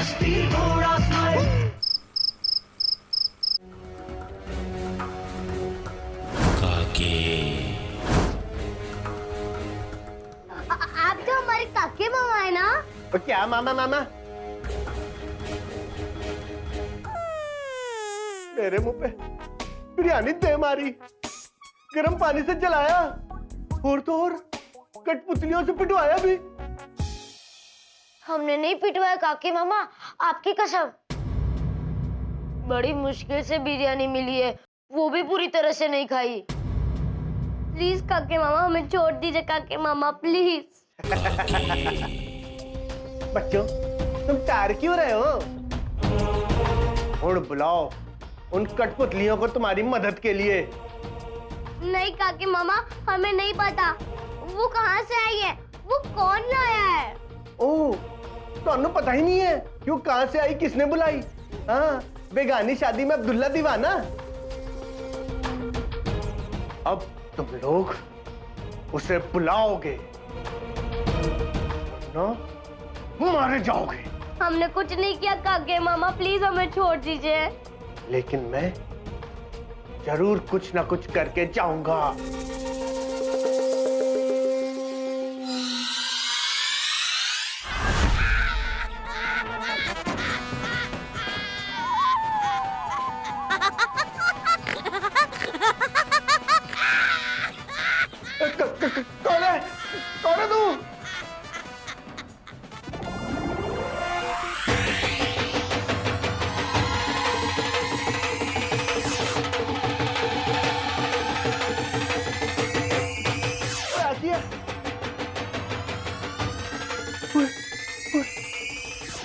मस्ती थोड़ा स्माइल। आप तो हमारे काके मामा है ना? तो क्या मामा मामा? मेरे मुंह पे बिरयानी दे मारी, गर्म पानी से जलाया और तो और कठपुतलियों से पिटवाया भी। हमने नहीं पिटवाया काके मामा, आपकी कसम। बड़ी मुश्किल से बिरयानी मिली है, वो भी पूरी तरह से नहीं खाई। प्लीज काके मामा हमें छोड़ दीजिए काके मामा प्लीज। बच्चों तुम कार क्यों रहे हो? और बुलाओ उन कठपुतलियों को तुम्हारी मदद के लिए। नहीं काके मामा, हमें नहीं पता वो कहाँ से आई है, वो कौन लाया है। ओह, तो पता ही नहीं है कि वो कहाँ से आई, किसने बुलाई? हाँ, बेगानी शादी में अब्दुल्ला दीवाना। अब तुम लोग उसे बुलाओगे ना, मारे जाओगे। हमने कुछ नहीं किया काके मामा, प्लीज हमें छोड़ दीजिए। लेकिन मैं जरूर कुछ ना कुछ करके जाऊंगा। कौन है? कौन है तू?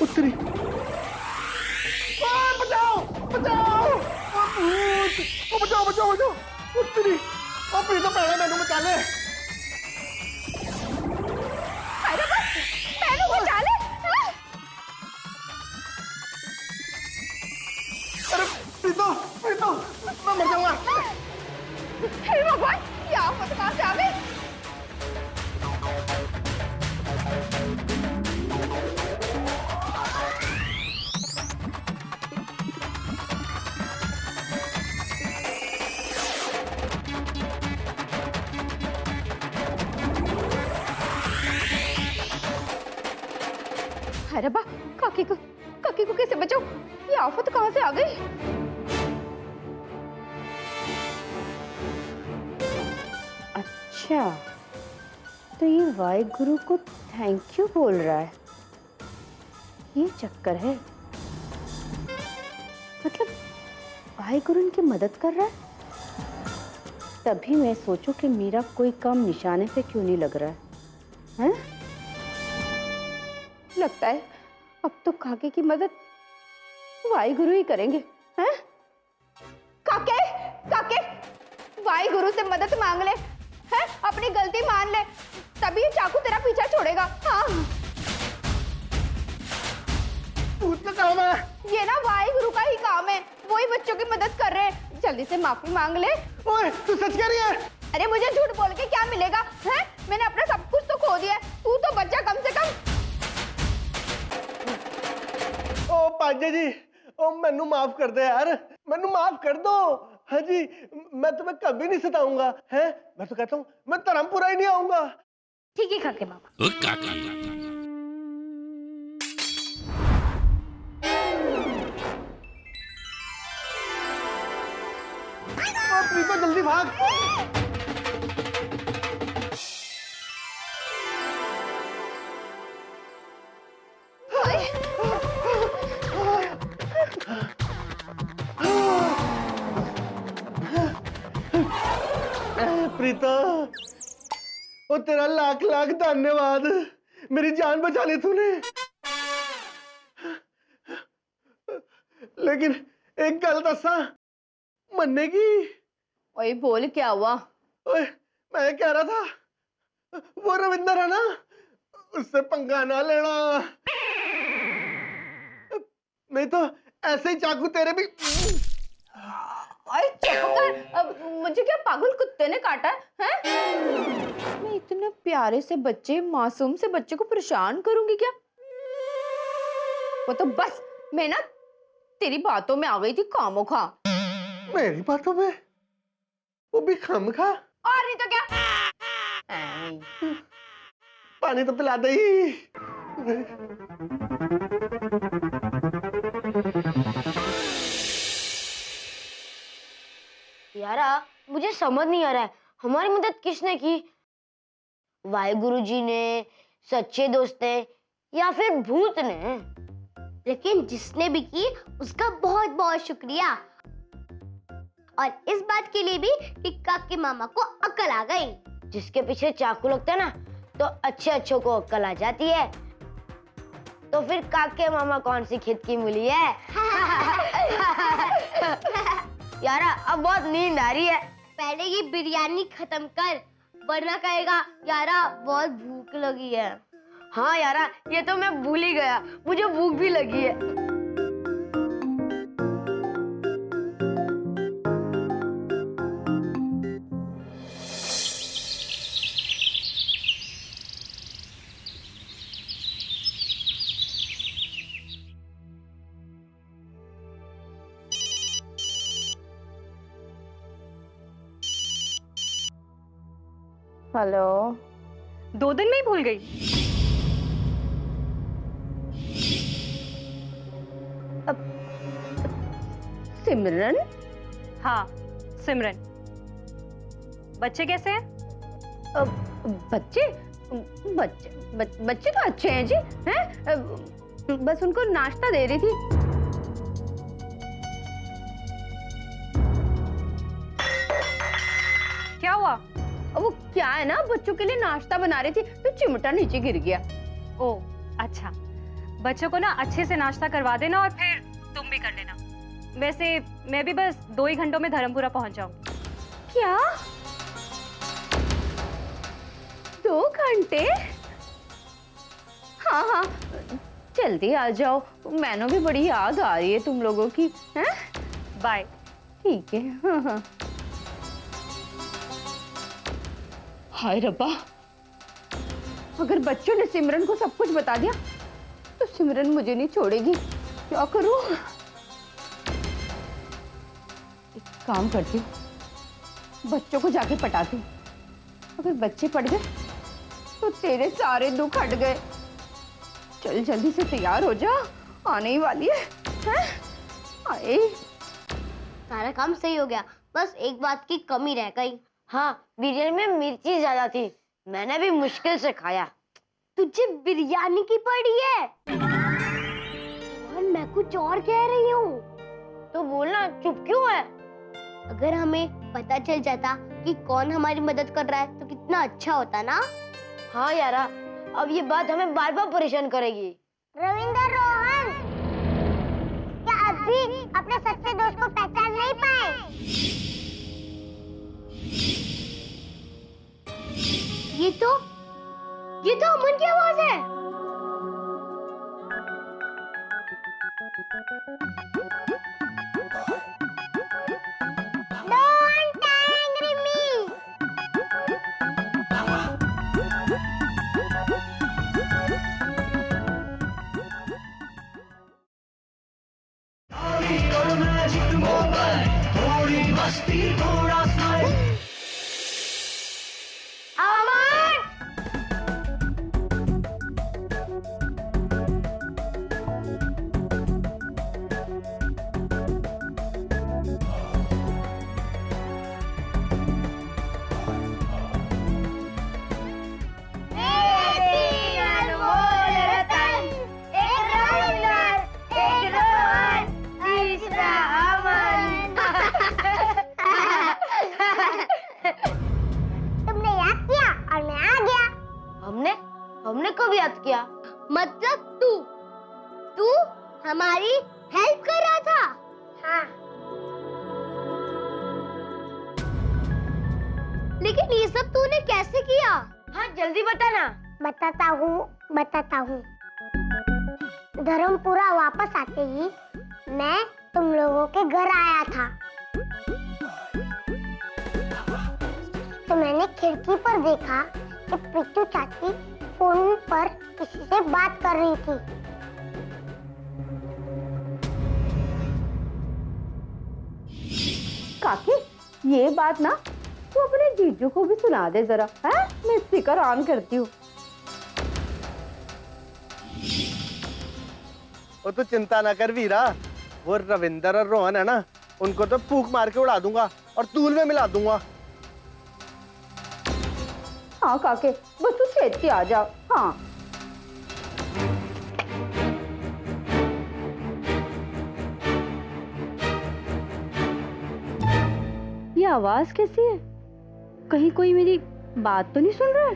उत्तरी, बचाओ बचाओ, बचाओ बचाओ बचाओ, उत्तरी तो पहले मैनू बचा ले। अरे मैनू बचा ले। अरे प्रीतो प्रीतो, मैं मर जाऊंगा। हे भगवान, ये आफत कहाँ से आ गई? अरे बा, काकी को कैसे बचाऊं? ये आफत कहाँ से आ गई? अच्छा, तो ये वाहिगुरु को थैंक यू बोल रहा है, ये चक्कर है। मतलब वाहिगुरु इनकी मदद कर रहा है। तभी मैं सोचूं कि मेरा कोई काम निशाने पे क्यों नहीं लग रहा है, हैं? लगता है अब तो काके की मदद वाहिगुरु ही करेंगे, हैं? काके, काके, वाहिगुरु से मदद मांग ले, हैं? अपनी गलती मान ले, तभी ये चाकू तेरा पीछा छोड़ेगा। हाँ, उसका काम है। ये ना वाहिगुरु का ही काम है, वो ही बच्चों की मदद कर रहे हैं। जल्दी से माफी मांग ले। ओए, तू सच कह रही है? अरे मुझे झूठ बोल के क्या मिलेगा, हैं? मैंने अपना सब कुछ तो खो दिया है, तू तो बच्चा कम से कम। ओ पांजे जी, ओ मैनू माफ कर दे यार, मैनू माफ कर दो। हाँ जी, मैं तुम्हें कभी नहीं सताऊंगा, है? मैं तो कहता हूँ मैं धर्मपुरा ही नहीं आऊंगा। ठीक है काके मामा। प्रीतो जल्दी भाग। प्रीतो, ओ तेरा लाख लाख धन्यवाद, मेरी जान बचा ली तूने। लेकिन एक गल दसा, मन्नेगी? ओए बोल, क्या हुआ? ओए, मैं कह रहा था वो रविंदर है ना, उससे पंगा ना लेना, नहीं तो ऐसे ही चाकू तेरे भी। अरे चुप कर, अब मुझे क्या पागल कुत्ते ने काटा है? मैं इतने प्यारे से बच्चे, मासूम से बच्चे को परेशान करूंगी क्या? को तो बस मैं ना तेरी बातों में आ गई थी खामोखा। मेरी बातों में, वो भी खामखा। और नहीं तो क्या। पानी तो पिला दे ही। यारा मुझे समझ नहीं आ रहा है, हमारी मदद किसने की? वाहेगुरु जी ने, सच्चे दोस्त ने, या फिर भूत ने? लेकिन जिसने भी की उसका बहुत बहुत शुक्रिया, और इस बात के लिए भी कि काके मामा को अकल आ गई। जिसके पीछे चाकू लगता है ना, तो अच्छे अच्छों को अक्ल आ जाती है। तो फिर काके मामा कौन सी खेत की मूली है? यारा अब बहुत नींद आ रही है। पहले ये बिरयानी खत्म कर, वरना कहेगा यारा बहुत भूख लगी है। हाँ यारा, ये तो मैं भूल ही गया, मुझे भूख भी लगी है। हेलो। 2 दिन में ही भूल गई? सिमरन? हाँ सिमरन। बच्चे कैसे हैं? बच्चे बच्चे तो अच्छे हैं जी। हैं? बस उनको नाश्ता दे रही थी। क्या हुआ? वो क्या है ना, बच्चों के लिए नाश्ता बना रही थी तो चिमटा नीचे गिर गया। ओ अच्छा, बच्चों को ना अच्छे से नाश्ता करवा देना और फिर तुम भी कर लेना। वैसे मैं भी बस 2 ही घंटों में धर्मपुरा पहुंच जाऊंगी। क्या 2 घंटे? हाँ हाँ जल्दी आ जाओ, मैंने भी बड़ी याद आ रही है तुम लोगों की। हैं? बाय। ठीक है। हाँ हाँ। हाय रब्बा, अगर बच्चों ने सिमरन को सब कुछ बता दिया तो सिमरन मुझे नहीं छोड़ेगी। क्या करूं? एक काम करती हूँ, बच्चों को जाके पटाती हूँ। अगर बच्चे पढ़ गए तो तेरे सारे दुख हट गए। चल जल्दी से तैयार हो जा, आने ही वाली है। हैं? आए। सारा काम सही हो गया, बस एक बात की कमी रह गई। हाँ, बिरयानी में मिर्ची ज्यादा थी, मैंने भी मुश्किल से खाया। तुझे बिरयानी की पड़ी है और मैं कुछ और कह रही हूँ। तो बोलना, चुप क्यों है? अगर हमें पता चल जाता कि कौन हमारी मदद कर रहा है तो कितना अच्छा होता ना। हाँ यारा, अब ये बात हमें बार बार परेशान करेगी। रविंदर रोहन, क्या अब भी अपने सच्चे दोस्त को पहचान नहीं पाए? ये तो अमन की आवाज है। Don't angry me. और मैजिक मोबाइल, थोड़ी मस्ती थोड़ा स्माइल। हमने कब याद किया? मतलब तू हमारी हेल्प कर रहा था। हाँ। लेकिन ये सब तूने कैसे किया? हाँ जल्दी बताना। बताता हूँ। धर्मपुरा वापस आते ही मैं तुम लोगों के घर आया था, तो मैंने खिड़की पर देखा कि पिट्टू चाची फोन पर किसी से बात कर रही थी। काके ये बात ना तू अपने जीजू को भी सुना दे जरा, है? मैं स्पीकर ऑन करती हूँ। वो तू चिंता ना कर वीरा, वो रविंदर और रोहन है ना, उनको तो फूक मार के उड़ा दूंगा और तूल में मिला दूंगा। हाँ काके, बस तू छेती आ जा। हाँ ये आवाज कैसी है? कहीं कोई मेरी बात तो नहीं सुन रहा है?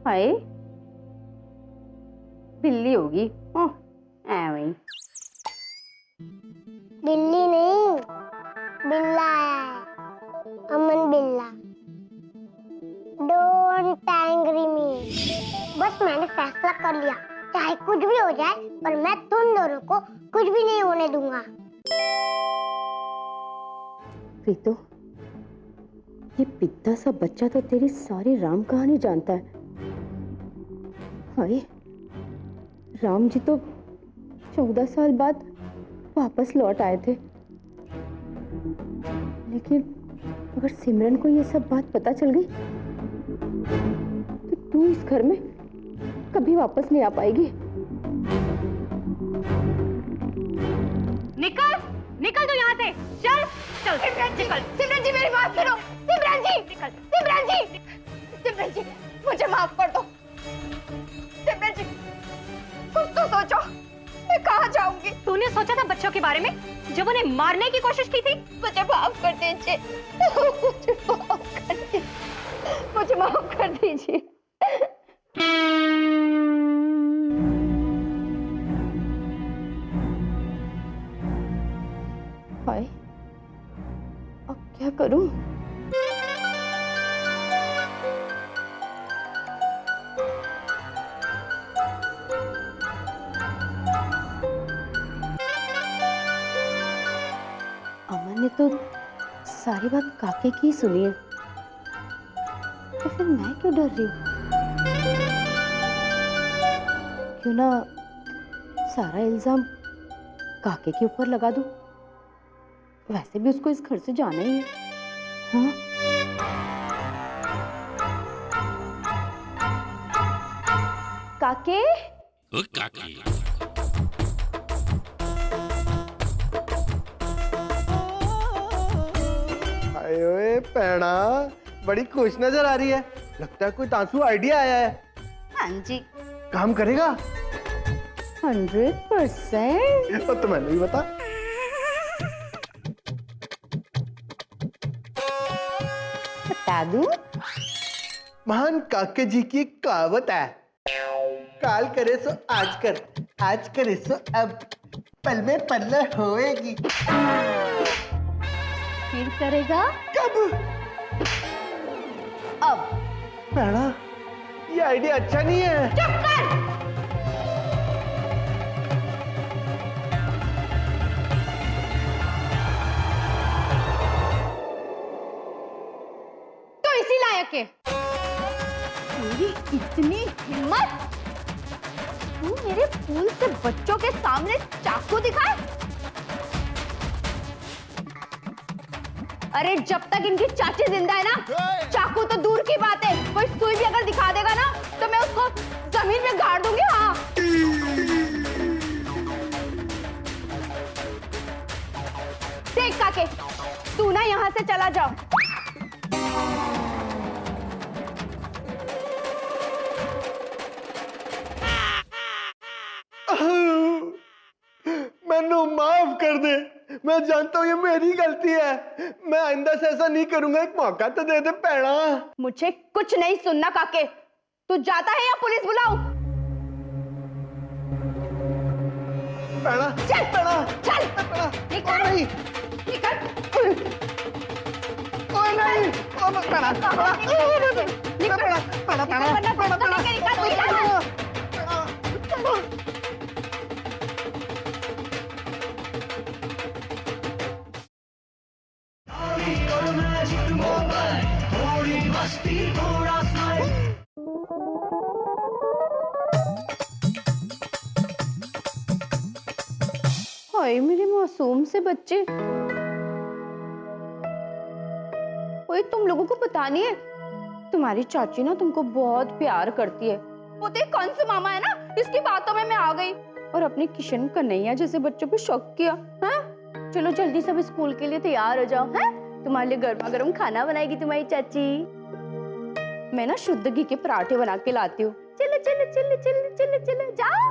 हाय, बिल्ली होगी। ऐਵੇਂ ही। बिल्ली नहीं, बिल्ला आया है, अमन बिल्ला। डोंट एंग्री मी। बस मैंने फैसला कर लिया, चाहे कुछ भी हो जाए, पर मैं तुम दोनों को कुछ भी नहीं होने दूंगा। प्रीतो, ये पिद्दा सा बच्चा तो तेरी सारी राम कहानी जानता है। हाय, राम जी तो 14 साल बाद वापस लौट आए थे, लेकिन अगर सिमरन को ये सब बात पता चल गई तो तू इस घर में कभी वापस नहीं आ पाएगी। निकल निकल तू यहाँ से, चल चल निकल। सिमरन जी मेरी बात सुनो। सिमरन जी, निकल। सिमरन जी, सिमरन जी मुझे माफ कर दो। सिमरन जी कुछ तो सोचो, मैं कहाँ जाऊंगी? तूने सोचा था बच्चों के बारे में जब उन्हें मारने की कोशिश की थी? मुझे माफ कर दीजिए, मुझे माफ कर दीजिए, मुझे माफ कर दीजिए। हाय, अब क्या करूं? अमन ने तो सारी बात काके की सुनी है, तो फिर मैं क्यों डर रही हूँ? क्यों ना सारा इल्जाम काके के ऊपर लगा दूं? वैसे भी उसको इस घर से जाना ही है। हाँ? काके? हाय ओए पैणा, बड़ी खुश नजर आ रही है। लगता है कोई तांसू आइडिया आया है। हाँ जी, काम करेगा? 100%। वो तो मैंने ही बता। बता दूं? महान काके जी की एक कहावत है, काल करे सो आज कर, आज करे सो अब, पल में पल्ला होएगी। फिर करेगा कब? अब। पैणा, ये आइडिया अच्छा नहीं है। चुप कर। तो इसी लायक है। तेरी इतनी हिम्मत, तू मेरे फूल से बच्चों के सामने चाकू दिखाए? अरे जब तक इनकी चाची जिंदा है ना, चाकू तो दूर की बात है, कोई सुई भी अगर दिखा देगा ना तो मैं उसको जमीन में गाड़ दूंगी। हाँ, देख काके, तू ना यहाँ से चला जाओ। मैनू माफ कर दे, मैं जानता हूँ ये मेरी गलती है, मैं आइंदा से ऐसा नहीं करूंगा। एक मौका तो दे दे पैणा। मुझे कुछ नहीं सुनना काके, तू जाता है या पुलिस बुलाऊं? पैणा चल पैणा चल, पैणा, निकल ओ नहीं, निकल। ओ नहीं, ओ पैणा पैणा पैणा पैणा पैणा पैणा। और मैजिक मोबाइल, थोड़ी मस्ती थोड़ा स्माइल। हाय मेरे मासूम से बच्चे, ओए तुम लोगों को पता नहीं है, तुम्हारी चाची ना तुमको बहुत प्यार करती है। वो तो एक कंस मामा है ना, इसकी बातों में मैं आ गई और अपने किशन कन्हैया जैसे बच्चों पे शक किया। हाँ चलो जल्दी सब स्कूल के लिए तैयार हो जाओ। हैं तुम्हारे लिए गर्मा गर्म खाना बनाएगी तुम्हारी चाची। मैं ना शुद्ध घी के पराठे बना के लाती हूँ। चलो चलो चलो चलो चलो चलो जाओ।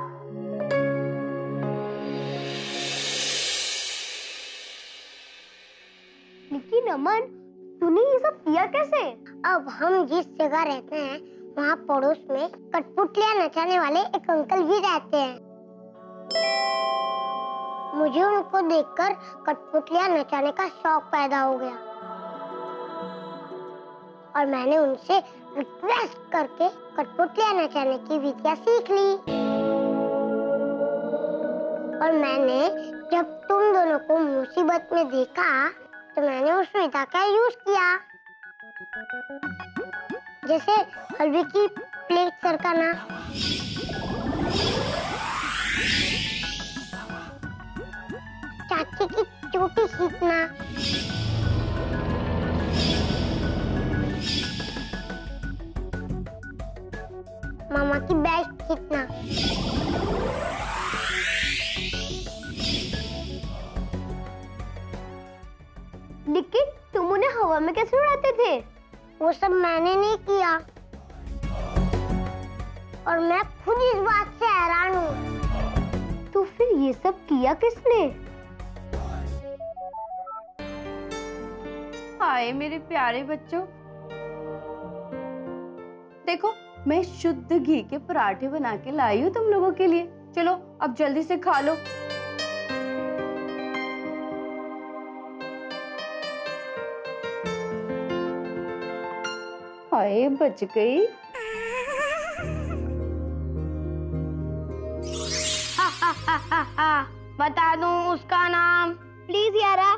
लेकिन अमन, तूने ये सब किया कैसे? अब हम जिस जगह रहते हैं वहाँ पड़ोस में कठपुतलियाँ नचाने वाले एक अंकल भी रहते हैं। मुझे उनको देखकर कठपुतलियाँ नचाने का शौक पैदा हो गया और मैंने उनसे रिक्वेस्ट करके कठपुतलियाँ नचाने की विधियाँ सीख ली। और मैंने जब तुम दोनों को मुसीबत में देखा तो मैंने उस विधा का यूज किया, जैसे हलवे की प्लेट सरकाना, चाची की चोटी खींचना, मामा की बेल्ट खींचना। लेकिन तुम उन्हें हवा में कैसे उड़ाते थे? वो सब मैंने नहीं किया और मैं खुद इस बात से हैरान हूँ। तो फिर ये सब किया किसने? हाय मेरे प्यारे बच्चों, देखो मैं शुद्ध घी के पराठे बना के लाई हूँ तुम लोगों के लिए। चलो अब जल्दी से खा लो। हाय बच गई। बता दूं उसका नाम? प्लीज यारा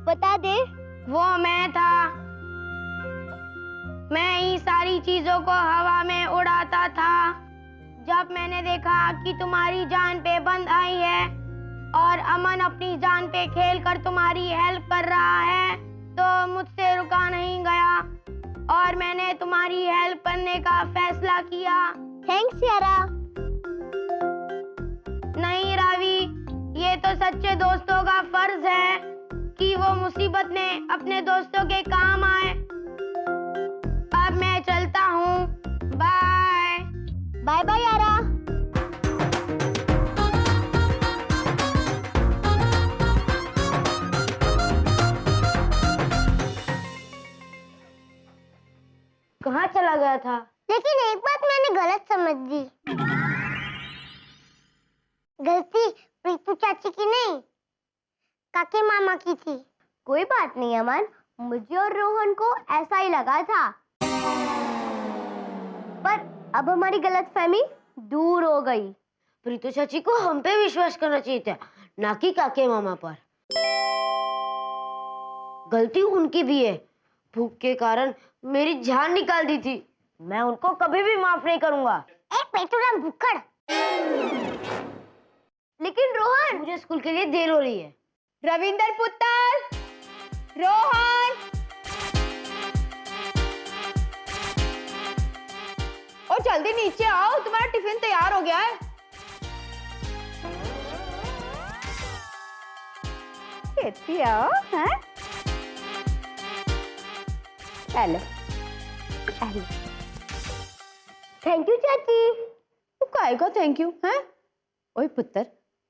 बता दे। वो मैं था। मैं ही सारी चीजों को हवा में उड़ाता था। जब मैंने देखा कि तुम्हारी जान पे बंद आई है और अमन अपनी जान पे खेलकर तुम्हारी हेल्प कर रहा है तो मुझसे रुका नहीं गया और मैंने तुम्हारी हेल्प करने का फैसला किया। थैंक्स यारा। नहीं रावी, ये तो सच्चे दोस्तों का फर्ज है कि वो मुसीबत में अपने दोस्तों के काम आए। अब मैं चलता हूँ। बाय बाय बाय यारा। कहाँ चला गया था? लेकिन एक बात मैंने गलत समझ दी। गलती प्रीतू चाची की नहीं, काके मामा की थी। कोई बात नहीं अमन, मुझे और रोहन को ऐसा ही लगा था, पर अब हमारी गलतफहमी दूर हो गई। प्रीतु चाची को हम पे विश्वास करना चाहिए था, ना कि काके मामा पर। गलती उनकी भी है, भूख के कारण मेरी जान निकाल दी थी। मैं उनको कभी भी माफ नहीं करूंगा। ए पेटूराम भुक्कड़। लेकिन रोहन, मुझे स्कूल के लिए देर हो रही है। रविंदर पुत्र, रोहन, और जल्दी नीचे आओ, तुम्हारा टिफिन तैयार हो गया है। कहती आओ, हैं? Hello, hello. थैंक यू चाची। तू काहे का थैंक यू हैं? ओए पुत्र,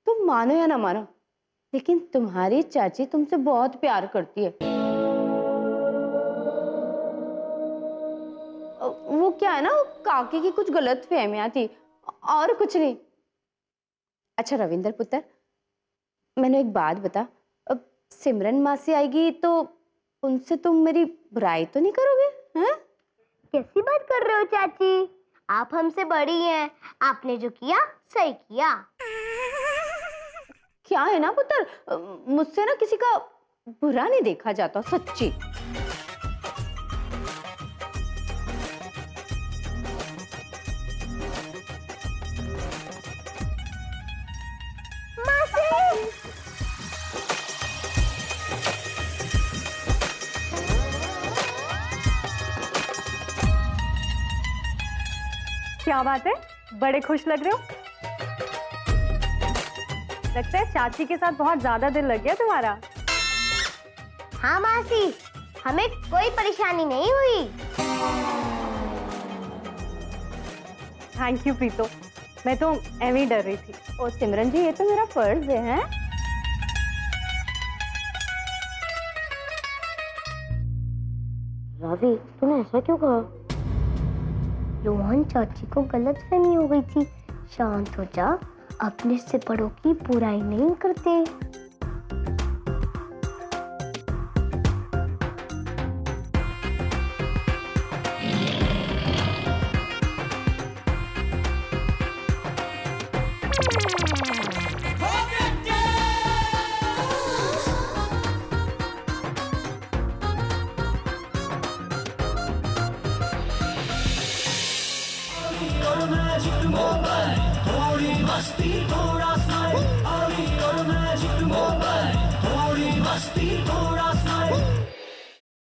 तुम मानो या ना मानो, लेकिन तुम्हारी चाची तुमसे बहुत प्यार करती है। वो क्या है ना, काकी की कुछ गलत फहमियां थी और कुछ नहीं। अच्छा रविंदर पुत्र, मैंने एक बात बता, अब सिमरन माँ से आएगी तो उनसे तुम मेरी बुराई तो नहीं करोगे? हैं? कैसी बात कर रहे हो चाची? आप हमसे बड़ी हैं, आपने जो किया सही किया। क्या है ना पुत्र, मुझसे ना किसी का बुरा नहीं देखा जाता, सच्ची। क्या बात है, बड़े खुश लग रहे हो। लगता है चाची के साथ बहुत ज्यादा दिल लग गया तुम्हारा। हाँ मासी, हमें कोई परेशानी नहीं हुई। थैंक यू प्रीतो, मैं तो ऐਵੇਂ ही डर रही थी। ओ सिमरन जी, ये तो मेरा फर्ज है, हैं? रावी, तूने ऐसा क्यों कहा? रोहन चाची को गलतफहमी हो गई थी। शांत हो जा, अपने से बड़ों की बुराई नहीं करते। और मैं जुल्मों पर थोड़ी मस्ती थोड़ा